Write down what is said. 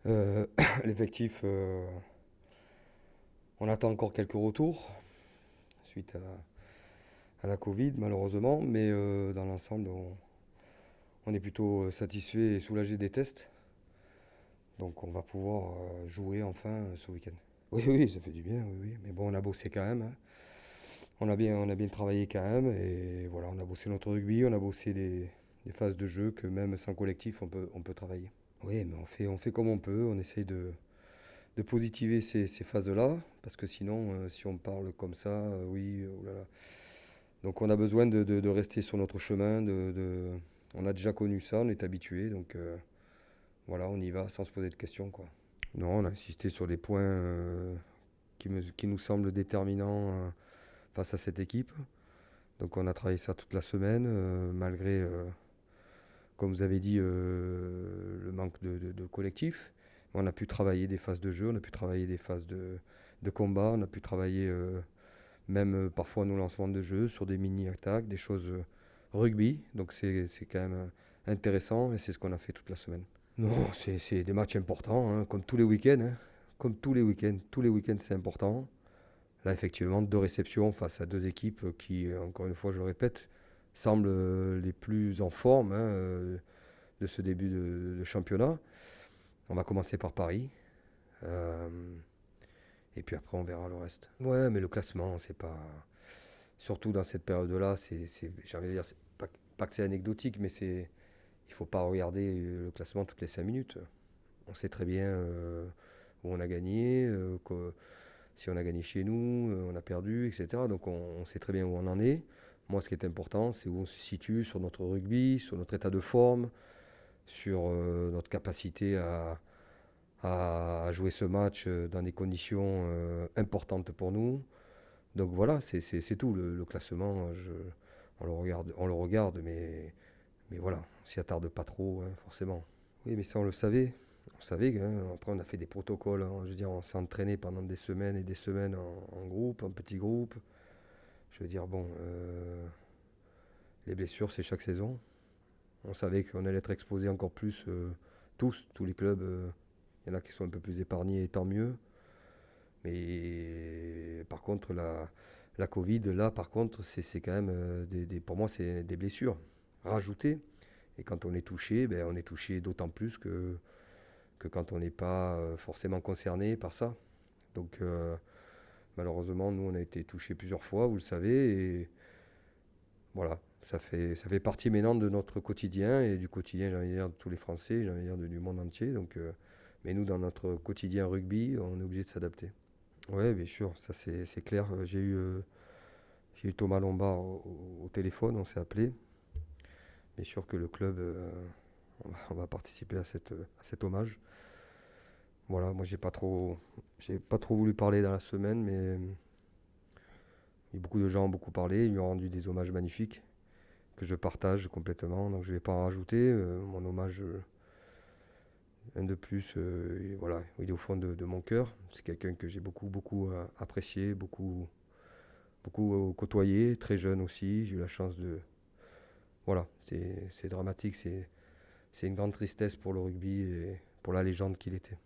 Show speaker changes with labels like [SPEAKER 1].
[SPEAKER 1] Euh, L'effectif, on attend encore quelques retours suite à la Covid, malheureusement, mais dans l'ensemble, on est plutôt satisfait et soulagé des tests. Donc on va pouvoir jouer enfin ce week-end. Oui, oui, ça fait du bien, oui, oui. Mais bon, on a bossé quand même, hein. On a bien travaillé quand même. Et voilà, on a bossé notre rugby, on a bossé des phases de jeu que même sans collectif, on peut travailler. Oui, mais on fait comme on peut. On essaye de positiver ces phases-là. Parce que sinon, si on parle comme ça, oui, oh là là. Donc on a besoin de rester sur notre chemin. On a déjà connu ça, on est habitué. Donc voilà, on y va sans se poser de questions, quoi. Non, on a insisté sur des points qui nous semblent déterminants face à cette équipe. Donc on a travaillé ça toute la semaine, malgré, comme vous avez dit, le manque de collectif. On a pu travailler des phases de jeu, on a pu travailler des phases de combat, on a pu travailler même parfois nos lancements de jeu sur des mini-attaques, des choses rugby. Donc c'est quand même intéressant et c'est ce qu'on a fait toute la semaine. Non, c'est des matchs importants, hein, comme tous les week-ends, hein. Comme tous les week-ends. Tous les week-ends, c'est important. Là, effectivement, deux réceptions face à deux équipes qui, encore une fois, je le répète, semblent les plus en forme, hein, de ce début de championnat. On va commencer par Paris. euh, et puis après, on verra le reste. Ouais, mais le classement, c'est pas. Surtout dans cette période-là, j'ai envie de dire, c'est pas que c'est anecdotique, mais il faut pas regarder le classement toutes les 5 minutes. On sait très bien où on a gagné, si on a gagné chez nous, on a perdu, etc. Donc on sait très bien où on en est. Moi, ce qui est important, c'est où on se situe sur notre rugby, sur notre état de forme, sur notre capacité à jouer ce match dans des conditions importantes pour nous. Donc voilà, c'est tout. Le classement, on le regarde, mais voilà, on s'y attarde pas trop, hein, forcément. Oui, mais ça, on le savait. On savait, hein. Après, on a fait des protocoles, hein. Je veux dire, on s'est entraîné pendant des semaines et des semaines en groupe, en petits groupes. Je veux dire, bon, les blessures, c'est chaque saison. On savait qu'on allait être exposé encore plus, tous les clubs. Il y en a qui sont un peu plus épargnés, et tant mieux. Mais par contre, la Covid, là, par contre, c'est quand même, pour moi, c'est des blessures rajoutées. Et quand on est touché, ben, on est touché d'autant plus que quand on n'est pas forcément concerné par ça. Donc malheureusement, nous, on a été touchés plusieurs fois, vous le savez, et voilà, ça fait partie maintenant de notre quotidien et du quotidien, j'ai envie de dire, de tous les Français, j'ai envie de dire, du monde entier. Donc, mais nous, dans notre quotidien rugby, on est obligé de s'adapter. Oui, bien sûr, ça c'est clair. J'ai eu Thomas Lombard au téléphone, on s'est appelé. Bien sûr que le club, on va participer à cet hommage. Voilà, moi j'ai pas trop voulu parler dans la semaine, mais beaucoup de gens ont beaucoup parlé. Ils lui ont rendu des hommages magnifiques que je partage complètement. Donc je ne vais pas en rajouter. Mon hommage, un de plus, et voilà, il est au fond de mon cœur. C'est quelqu'un que j'ai beaucoup, beaucoup apprécié, beaucoup, beaucoup côtoyé, très jeune aussi. J'ai eu la chance de. Voilà, c'est dramatique. C'est une grande tristesse pour le rugby et pour la légende qu'il était.